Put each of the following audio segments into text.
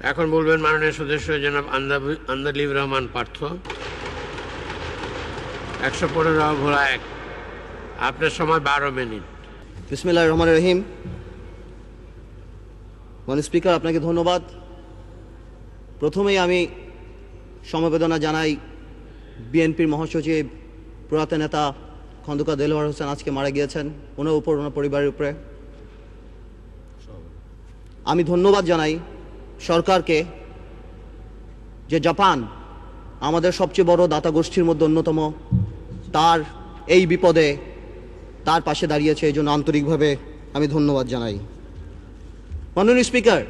এখন বলবেন মাননীয় সদস্য জনাব আন্দালিব রহমান পার্থ। 115 ভোলা 1। আপনার সময় 12 মিনিট। বিসমিল্লাহির রহমানির রহিম। মাননীয় স্পিকার, আপনাকে ধন্যবাদ। প্রথমেই আমি সমবেদনা জানাই বিএনপির মহাসচিব প্রয়াত নেতা খন্দকার দেলোয়ার হোসেন আজকে মারা গিয়েছেন, ওনার উপর, ওনার পরিবারের উপরে। আমি ধন্যবাদ জানাই সরকারকে যে জাপান আমাদের সবচেয়ে বড় দাতা গোষ্ঠীর মধ্যে অন্যতম, তার এই বিপদে তার পাশে দাঁড়িয়েছে, এই জন্য আন্তরিকভাবে আমি ধন্যবাদ জানাই। মাননীয় স্পিকার,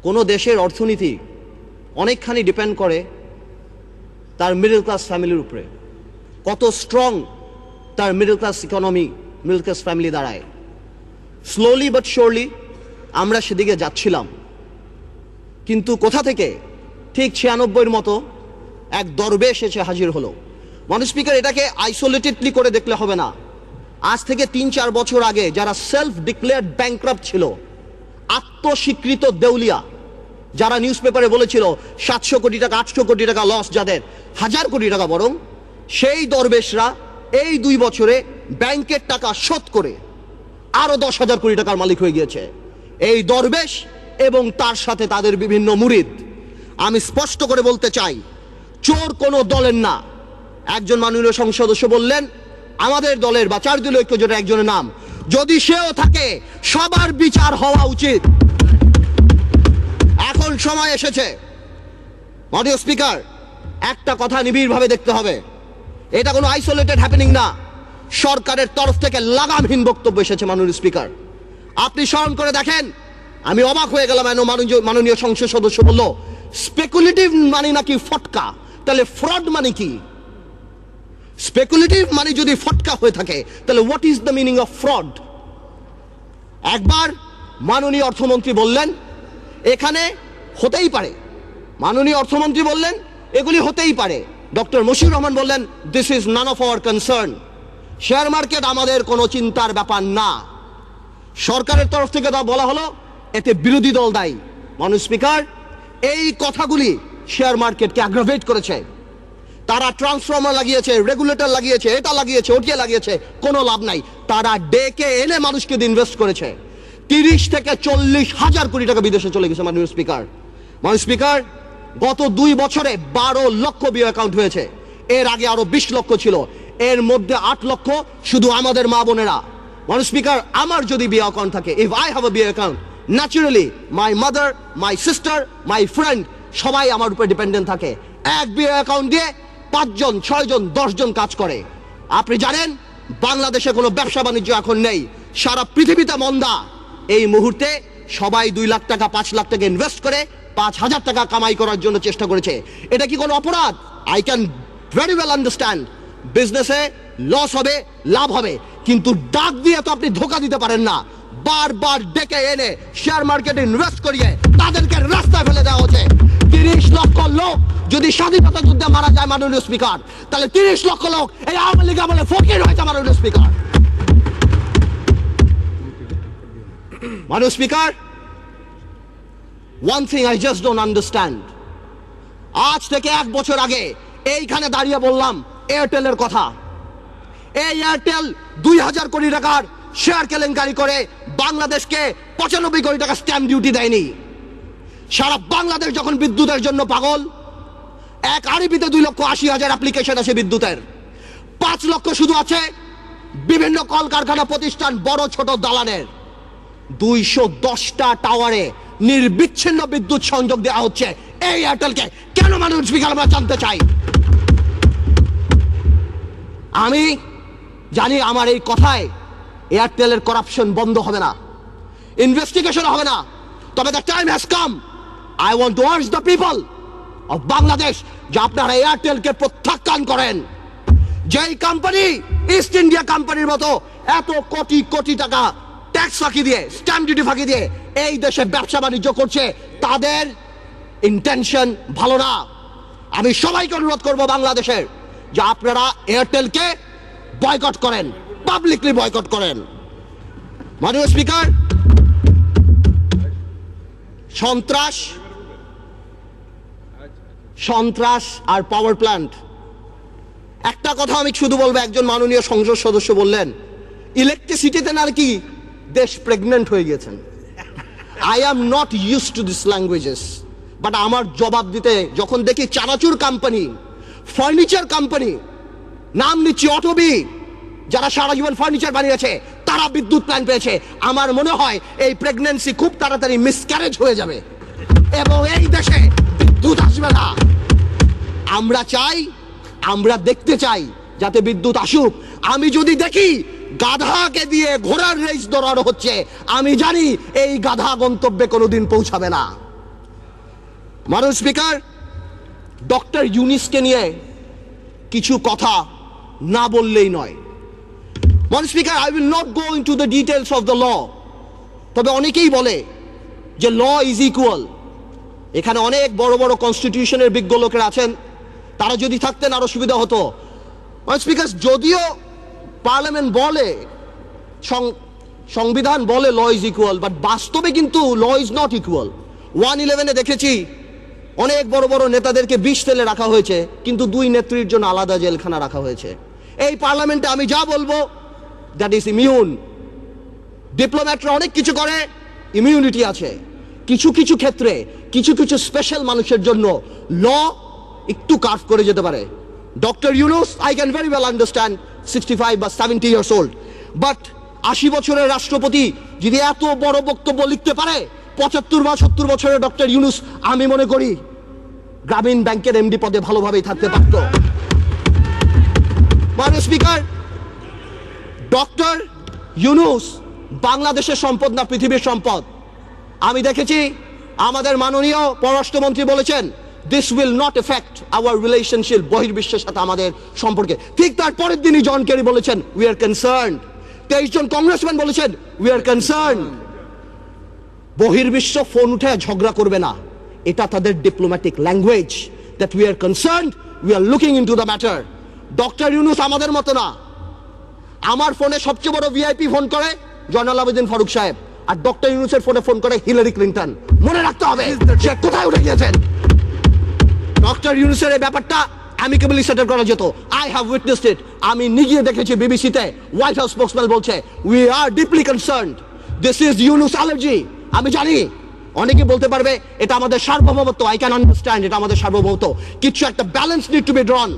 কোনো দেশের অর্থনীতি অনেকখানি ডিপেন্ড করে তার মিডল ক্লাস ফ্যামিলির উপরে, কত স্ট্রং তার middle class economy, middle class family দাঁড়ায়। স্লোলি বাট শিওরলি আমরা সেদিকে যাচ্ছিলাম, কিন্তু কোথা থেকে ঠিক 96-এর মতো এক দরবেশ এসে হাজির হলো। মাননীয় স্পিকার, এটাকে আইসোলেটেডলি করে দেখলে হবে না। আজ থেকে 3-4 বছর আগে যারা সেলফ ডিক্লেয়ার্ড ব্যাংক্রাপ্ট ছিল, আত্মস্বীকৃত দেউলিয়া, যারা নিউজ পেপারে বলেছিল 700 কোটি টাকা 800 কোটি টাকা লস, যাদের 1000 কোটি টাকা বরং, সেই দরবেশরা এই 2 বছরে ব্যাংকের টাকা শোধ করে আরো 10,000 কোটি টাকার মালিক হয়ে গিয়েছে এই দরবেশ এবং তার সাথে তাদের বিভিন্ন মুরিদ। আমি স্পষ্ট করে বলতে চাই, চোর কোনো দলের না। একজন মাননীয় সংসদ সদস্য বললেন আমাদের দলের বা 4 দলীয় ঐক্যজোটের একজনের নাম, যদি সেও থাকে সবার বিচার হওয়া উচিত। এখন সময় এসেছে মাননীয় স্পিকার, একটা কথা নিবিড়ভাবে দেখতে হবে, এটা কোনো আইসোলেটেড হ্যাপেনিং না। সরকারের তরফ থেকে লাগামহীন বক্তব্য এসেছে মাননীয় স্পিকার। আপনি স্মরণ করে দেখেন, আমি অবাক হয়ে গেলাম, মাননীয় সংসদ সদস্য বলল স্পেকুলেটিভ মানি নাকি ফটকা, তাহলে ফ্রড মানে কি? স্পেকুলেটিভ মানি যদি ফটকা হয়ে থাকে তাহলে what is the meaning of fraud? একবার মাননীয় অর্থমন্ত্রী বললেন এখানে হতেই পারে, মাননীয় অর্থমন্ত্রী বললেন এগুলি হতেই পারে। ডক্টর মশিউর রহমান বললেন this is none of our concern, share market আমাদের কোনো চিন্তার ব্যাপার না। সরকারের তরফ থেকে তা বলা হলো এতে বিরোধী দল দায়ী। মাননীয় স্পিকার, এই কথাগুলি শেয়ার মার্কেটকে অ্যাগ্রাভেট করেছে। তারা ট্রান্সফর্মার লাগিয়েছে, রেগুলেটর লাগিয়েছে, এটা লাগিয়েছে, ওটিয়ে লাগিয়েছে, কোনো লাভ নাই। তারা ডেকে এনে মানুষকে ইনভেস্ট করেছে। 30 থেকে 40 হাজার কোটি টাকা বিদেশে চলে গেছে। মাননীয় স্পিকার, গত 2 বছরে 12 লক্ষ বিও অ্যাকাউন্ট হয়েছে। এর আগে আরো 20 লক্ষ ছিল, এর মধ্যে 8 লক্ষ শুধু আমাদের মা বোনেরা। মাননীয় স্পিকার, আমার যদি বিও অ্যাকাউন্ট থাকে, if I have a BO account, naturally my mother, my sister, my friend সবাই আমার উপর ডিপেন্ডেন্ট থাকে। এক বিও অ্যাকাউন্ট দিয়ে 5 জন, 6 জন, 10 জন কাজ করে। আপনি জানেন বাংলাদেশে কোনো ব্যবসা বাণিজ্য এখন নেই, সারা পৃথিবীতে মন্দা। এই মুহূর্তে সবাই 2 লাখ টাকা 5 লাখ টাকা ইনভেস্ট করে 5,000 টাকা কামাই করার জন্য চেষ্টা করেছে। এটা কি কোনো অপরাধ? I can very well understand, বিজনেসে লস হবে, লাভ হবে, কিন্তু ডাক দিয়ে তো আপনি ধোকা দিতে পারেন না। বারবার ডেকে এনে শেয়ার মার্কেটে ইনভেস্ট করিয়ে তাদেরকে রাস্তায় ফেলে দেওয়া হচ্ছে। 30 লক্ষ লোক যদি স্বাধীনতা যুদ্ধে মারা যায় মাননীয় স্পিকার, তাহলে 30 লক্ষ লোক এই আওয়ামী লীগ আমলে ফকির হয়েছে মাননীয় স্পিকার। মাননীয় speaker, one thing I just don't understand, আজ থেকে 1 বছর আগে এইখানে দাঁড়িয়ে বললাম এয়ারটেলের কথা। এই এয়ারটেল 2000 কোটি টাকার শেয়ার কেলেঙ্কারি করে বাংলাদেশকে 95 কোটি টাকা স্ট্যাম্প ডিউটি দেয়নি। সারা বাংলাদেশ যখন বিদ্যুতের জন্য পাগল, এক আরবিতে 2,80,000 অ্যাপ্লিকেশন আছে বিদ্যুতের, 5 লক্ষ শুধু আছে বিভিন্ন কলকারখানা প্রতিষ্ঠান, বড় ছোট দালানের। 210টা টাওয়ারে নির্বিচ্ছিন্ন বিদ্যুৎ সংযোগ দেওয়া হচ্ছে এই এয়ারটেলকে। কেন মাননীয় স্পিকার, আমরা জানতে চাই। আমি জানি আমার এই কথায় এয়ারটেলের করাপশন বন্ধ হবে না, ইনভেস্টিগেশন হবে না, তবে the time has come, I want to urge the people of Bangladesh যে আপনারা এয়ারটেলকে প্রত্যাখ্যান করেন। যেই কোম্পানি ইস্ট ইন্ডিয়া কোম্পানির মতো এত কোটি কোটি টাকা ট্যাক্স ফাঁকি দিয়ে, স্ট্যাম্প ডিউটি ফাঁকি দিয়ে এই দেশে ব্যবসা বাণিজ্য করছে, তাদের ইন্টেনশন ভালো না। আমি সবাইকে অনুরোধ করব বাংলাদেশের যে আপনারা এয়ারটেলকে বয়কট করেন, পাবলিকলি বয়কট করেন। মাননীয় স্পিকার, সন্ত্রাস, সন্ত্রাস আর পাওয়ার প্ল্যান্ট। একটা কথা আমি শুধু বলবো, একজন মাননীয় সংসদ সদস্য বললেন ইলেকট্রিসিটিতে নাকি দেশ প্রেগনেন্ট হয়ে গেছেন। I am not use to this languages, but আমার জবাব দিতে যখন দেখি চানাচুর কোম্পানি, ফার্নিচার কোম্পানি, নাম নিচ্ছি অটোবি, যারা সারা জীবন ফার্নিচার বানিয়েছে তারা বিদ্যুৎ প্ল্যান্ট পেয়েছে, আমার মনে হয় এই প্রেগন্যান্সি খুব তাড়াতাড়ি মিসক্যারেজ হয়ে যাবে এবং এই দেশে বিদ্যুৎ আসবে না। আমরা চাই, আমরা দেখতে চাই যাতে বিদ্যুৎ আসুক। আমি যদি দেখি গাধাকে দিয়ে ঘোড়ার রেস দৌড়ানো হচ্ছে, আমি জানি এই গাধা গন্তব্যে কোনোদিন পৌঁছাবে না। মাননীয় স্পিকার, ডক্টর ইউনূসকে নিয়ে কিছু কথা না বললেই নয়। মাননীয় speaker, I will not go into the details of the law. তবে অনেকেই বলে যে ল ইজ ইকুয়াল। এখানে অনেক বড় বড় কনস্টিটিউশনের বিজ্ঞ লোকেরা আছেন, তারা যদি থাকতেন আরো সুবিধা হতো। মাননীয় স্পিকার, যদিও পার্লামেন্ট বলে, সংবিধান বলে ল ইজ ইকুয়াল, বাট বাস্তবে কিন্তু ল ইজ নট ইকুয়াল। 111-এ দেখেছি অনেক বড় বড় নেতাদেরকে বিষ তেলে রাখা হয়েছে, কিন্তু দুই নেত্রীর জন্য আলাদা জেলখানা রাখা হয়েছে। এই পার্লামেন্টে আমি যা বলবো দ্যাট ইজ ইমিউন। ডিপ্লোম্যাটরা অনেক কিছু করে, ইমিউনিটি আছে। কিছু কিছু ক্ষেত্রে কিছু কিছু স্পেশাল মানুষের জন্য ল একটু কার্ভ করে যেতে পারে। Doctor Yunus, I can very well understand 65 বা 70 ইয়ার্স ওল্ড, বাট 80 বছরের রাষ্ট্রপতি যদি এত বড় বক্তব্য লিখতে পারে, 75 বা 70 বছরের ডক্টর ইউনূস আমি মনে করি গ্রামীণ ব্যাংকের এমডি পদে ভালোভাবেই থাকতে পারত। মাননীয় স্পিকার, ডক্টর ইউনূস বাংলাদেশের সম্পদ না পৃথিবীর সম্পদ। আমি দেখেছি আমাদের মাননীয় পররাষ্ট্রমন্ত্রী বলেছেন this will not affect our relationship, বহির্বিশ্বের সাথে আমাদের সম্পর্কে। ঠিক তার পরের দিনই জন কেরি বলেছেন উই আর কনসার্নড। 23 জন কংগ্রেসম্যান বলেছেন উই আর কনসার্নড। বহির্বিশ্ব ফোন উঠে ঝগড়া করবে না, এটা তাদের diplomatic language, that we are concerned, we are looking into the matter. Doctor Yunus আমাদের মতো না। আমার ফোনে সবচেয়ে বড় ভিআইপি ফোন করে জয়নাল আবেদিন ফারুক সাহেব, আর ডক্টর ইউনূসের ফোনে ফোন করে হিলারি ক্লিন্টন। মনে রাখতে হবে সে কোথায় উঠে গিয়েছেন। ডক্টর ইউনূসের এই ব্যাপারটা অ্যামিকেবলি সেটেল করা যেত। আই হ্যাভ উইটনেসড ইট। আমি নিজে দেখেছি বিবিসিতে হোয়াইট হাউস স্পোকসম্যান বলছে we are deeply concerned, this is Yunus allergy. আমি জানি অনেকে বলতে পারবে এটা আমাদের সার্বভৌমত্ব, আই ক্যান আন্ডারস্ট্যান্ড এটা আমাদের সার্বভৌমত্ব, কিছু একটা ব্যালেন্স নিড টু বি ড্রন।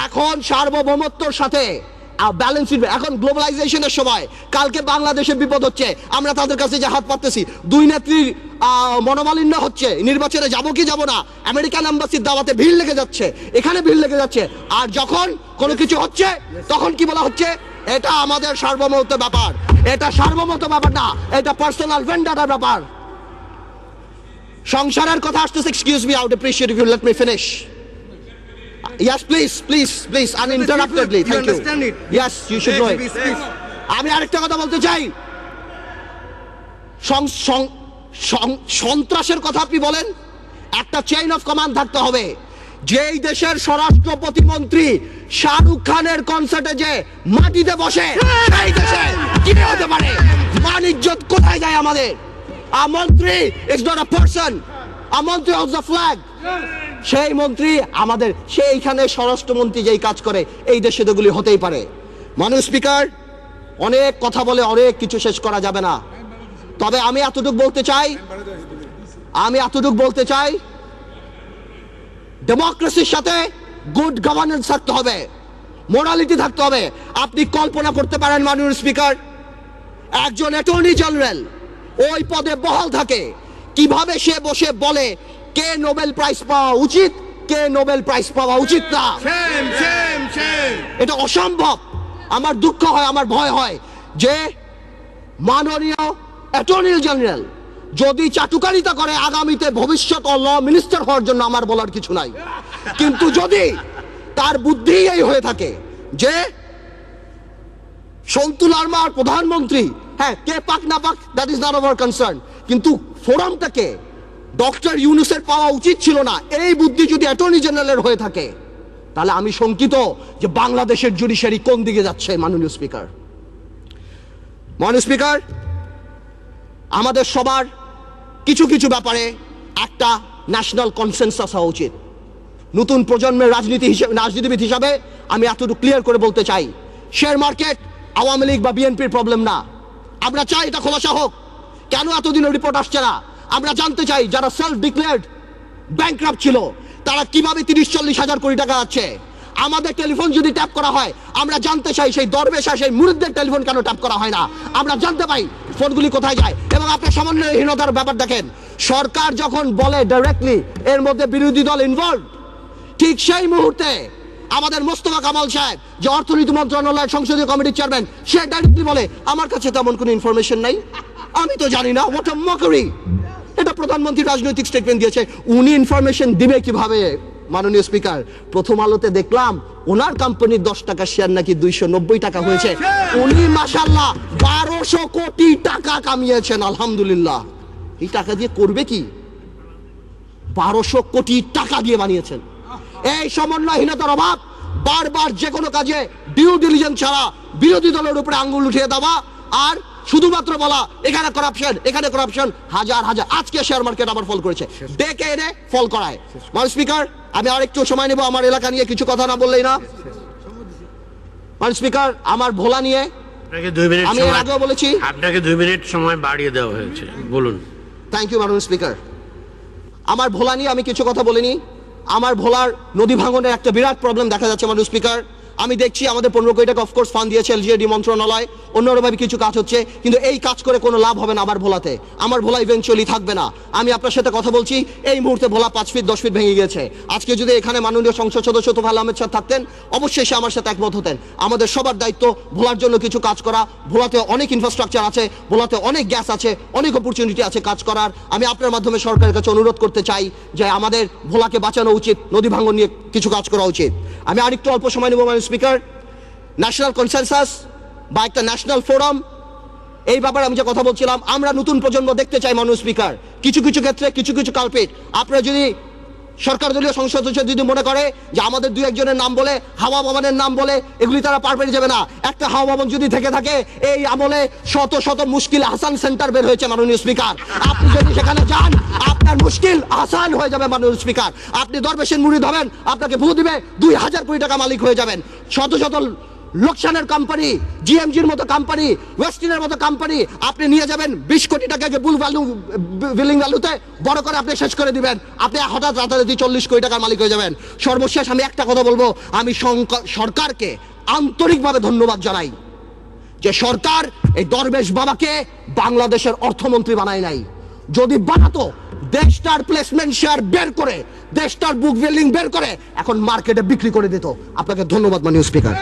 এখন সার্বভৌমত্বর সাথে ব্যালেন্স, এখন গ্লোবালাইজেশনের সময় কালকে বাংলাদেশে বিপদ হচ্ছে, আমরা তাদের কাছে যে হাত পাততেছি, দুই নেত্রীর মনোমালিন্য হচ্ছে, নির্বাচনে যাব কি যাব না, আমেরিকান এম্বাসির দাওয়াতে ভিড় লেগে যাচ্ছে, এখানে ভিড় লেগে যাচ্ছে, আর যখন কোনো কিছু হচ্ছে তখন কি বলা হচ্ছে এটা আমাদের সার্বভৌমত্ব ব্যাপার। এটা সার্বভৌমত্ব ব্যাপার না, এটা পার্সোনাল ভেন্ডাটার ব্যাপার। সংসারের কথা আসতেছে, excuse me, I would appreciate if you let me finish. Yes, please, uninterruptedly. Thank you. Understand it? Yes, you should know it. আমি আরেকটা কথা বলতে চাই, সন্ত্রাসের কথা আপনি বলেন, একটা চেইন অফ কমান্ড থাকতে হবে। যেই দেশের স্বরাষ্ট্র প্রতিমন্ত্রী শাহরুখ খানের কনসার্টে যে মাটিতে বসে, সেই দেশে কি হতে পারে, মান ইজ্জত কোথায় যায় আমাদের? A মন্ত্রী is not a person, a মন্ত্রী holds the flag. সেই মন্ত্রী আমাদের, সেইখানে স্বরাষ্ট্রমন্ত্রী যেই কাজ করে, এই দেশে এগুলি হতেই পারে। মাননীয় স্পিকার, অনেক কথা বলে অনেক কিছু শেষ করা যাবে না, তবে আমি এতটুকু বলতে চাই ডেমোক্রেসির সাথে গুড গভর্নেন্স থাকতে হবে, মোরালিটি থাকতে হবে। আপনি কল্পনা করতে পারেন মাননীয় স্পিকার, একজন অ্যাটর্নি জেনারেল ওই পদে বহাল থাকে, কিভাবে সে বসে বলে কে নোবেল প্রাইজ পাওয়া উচিত, কে নোবেল প্রাইজ পাওয়া উচিত না। এটা অসম্ভব। আমার দুঃখ হয়, আমার ভয় হয় যে মাননীয় অ্যাটর্নি জেনারেল যদি চাটুকারিতা করে আগামীতে ভবিষ্যৎ ল মিনিস্টার হওয়ার জন্য আমার বলার কিছু নাই, কিন্তু যদি তার বুদ্ধি এই হয়ে থাকে যে সন্তু লারমার প্রধানমন্ত্রী, হ্যাঁ কে পাক না পাক that is not our concern, কিন্তু ফোরামটাকে ডক্টর ইউনূসের পাওয়া উচিত ছিল না, এই বুদ্ধি যদি অ্যাটর্নি জেনারেলের হয়ে থাকে, তাহলে আমি শঙ্কিত যে বাংলাদেশের জুডিশিয়ারি কোন দিকে যাচ্ছে। মাননীয় স্পিকার, আমাদের সবার কিছু কিছু ব্যাপারে একটা ন্যাশনাল কনসেনসাস হওয়া উচিত। নতুন প্রজন্মের রাজনীতিবিদ হিসাবে আমি এতটুকু ক্লিয়ার করে বলতে চাই, শেয়ার মার্কেট আওয়ামী লীগ বা বিএনপির প্রবলেম না। আমরা চাই এটা খোলাসা হোক। কেন এতদিনের রিপোর্ট আসছে না আমরা জানতে চাই। যারা সেলফ ডিক্লেয়ার্ড ব্যাংকরাপ্ট ছিল তারা কিভাবে 30-40 হাজার কোটি টাকা আছে। আমাদের টেলিফোন যদি ট্যাপ করা হয় আমরা জানতে চাই সেই দরবেশ আর সেই মুরিদদের টেলিফোন কেন ট্যাপ করা হয় না, আমরা জানতে পাই ফোনগুলি কোথায় যায়। এবং আপনার সমন্বয়হীনতার ব্যাপার দেখেন, সরকার যখন বলে ডাইরেক্টলি এর মধ্যে বিরোধী দল ইনভলভ, ঠিক সেই মুহূর্তে আমাদের মোস্তফা কামাল সাহেব যে অর্থনীতি মন্ত্রণালয়ের সংসদীয় কমিটির চেয়ারম্যান, সে ডাইরেক্টলি বলে আমার কাছে তেমন কোনো ইনফরমেশন নাই, আমি তো জানি না। What a mockery! এটা প্রধানমন্ত্রী রাজনৈতিক স্টেটমেন্ট দিয়েছে, উনি ইনফরমেশন দিবে কিভাবে? মাননীয় স্পিকার, প্রথম আলোতে দেখলাম ওনার কোম্পানির 10 টাকা শেয়ার নাকি 290 টাকা হয়েছে। উনি মাশাআল্লাহ 1200 কোটি টাকা কামিয়েছেন, আলহামদুলিল্লাহ। এই টাকা দিয়ে করবে কি? 1200 কোটি টাকা দিয়ে বানিয়েছেন। এই সমন্বয়হীনতার অভাব, বারবার যে কোনো কাজে ডিউ ডিলিজেন্স ছাড়া বিরোধী দলের উপরে আঙ্গুল উঠিয়ে দেওয়া আর শুধুমাত্র বলা এখানে করাপশন, এখানে করাপশন, হাজার হাজার। আজকে শেয়ার মার্কেট আবার ফল করেছে, ডেকে এনে ফল করায়। মাননীয় স্পিকার, আমি আরেকটু সময় নেব আমার এলাকা নিয়ে কিছু কথা না বললেই না। মাননীয় স্পিকার, আমার ভোলা নিয়ে আমি এর আগেও বলেছি, আপনাকে 2 মিনিট সময় বাড়িয়ে দেওয়া হয়েছে, বলুন। থ্যাংক ইউ মাননীয় স্পিকার। আমার ভোলা নিয়ে আমি কিছু কথা বলিনি। আমার ভোলার নদী ভাঙনের একটা বিরাট প্রবলেম দেখা যাচ্ছে মাননীয় স্পিকার। আমি দেখছি আমাদের 15 কোটি টাকা অফকোর্স ফান্ড দিয়েছে এলজিএডি মন্ত্রণালয়, অন্যভাবে কিছু কাজ হচ্ছে, কিন্তু এই কাজ করে কোনো লাভ হবে না আমার ভোলাতে। আমার ভোলা ইভেনচুয়ালি থাকবে না। আমি আপনার সাথে কথা বলছি, এই মুহূর্তে ভোলা 5 ফিট 10 ফিট ভেঙে গেছে। আজকে যদি এখানে মাননীয় সংসদ সদস্য তোফায়েল আহমেদ স্যার থাকতেন, অবশ্যই সে আমার সাথে একমত হতেন। আমাদের সবার দায়িত্ব ভোলার জন্য কিছু কাজ করা। ভোলাতে অনেক ইনফ্রাস্ট্রাকচার আছে, ভোলাতে অনেক গ্যাস আছে, অনেক অপরচুনিটি আছে কাজ করার। আমি আপনার মাধ্যমে সরকারের কাছে অনুরোধ করতে চাই যে আমাদের ভোলাকে বাঁচানো উচিত, নদী ভাঙন নিয়ে কিছু কাজ করা উচিত। আমি আরেকটু অল্প সময় নেব মাননীয় স্পিকার। ন্যাশনাল কনসেনসাস বা একটা ন্যাশনাল ফোরাম, এই ব্যাপারে আমি যে কথা বলছিলাম, আমরা নতুন প্রজন্ম দেখতে চাই মাননীয় স্পিকার। কিছু কিছু ক্ষেত্রে কিছু কিছু কালপিট, আপনারা যদি সরকার দলীয় সংসদ সদস্য যদি মনে করে যে আমাদের 2-1 নাম বলে, হাওয়া ভবনের নাম বলে এগুলি তারা পার পেয়ে যাবে না। একটা হাওয়া ভবন যদি থেকে থাকে, এই আমলে শত শত মুশকিল আহসান সেন্টার বের হয়েছে মাননীয় স্পিকার। আপনি যদি সেখানে যান আপনার মুশকিল আসান হয়ে যাবে মাননীয় স্পিকার। আপনি দরবেশের মুরিদ হবেন, আপনাকে ভূ দিবে, 2000 কোটি টাকা মালিক হয়ে যাবেন। শত শত লোকসানের কোম্পানি, জিএমজির মতো কোম্পানি, ওয়েস্টিনের মতো কোম্পানি আপনি নিয়ে যাবেন 20 কোটি টাকাকে বিলিং ভ্যালুতে বড় করে আপনি শেষ করে দিবেন। আপনি হঠাৎ রাতারাতি 40 কোটি টাকার মালিক হয়ে যাবেন। সর্বশেষ আমি একটা কথা বলবো, আমি সরকারকে আন্তরিকভাবে ধন্যবাদ জানাই যে সরকার এই দরবেশ বাবাকে বাংলাদেশের অর্থমন্ত্রী বানায় নাই। যদি বানাতো, দেশটার প্লেসমেন্ট শেয়ার বের করে, দেশটার বুক ভ্যালু বের করে এখন মার্কেটে বিক্রি করে দিত। আপনাকে ধন্যবাদ মাননীয় স্পিকার।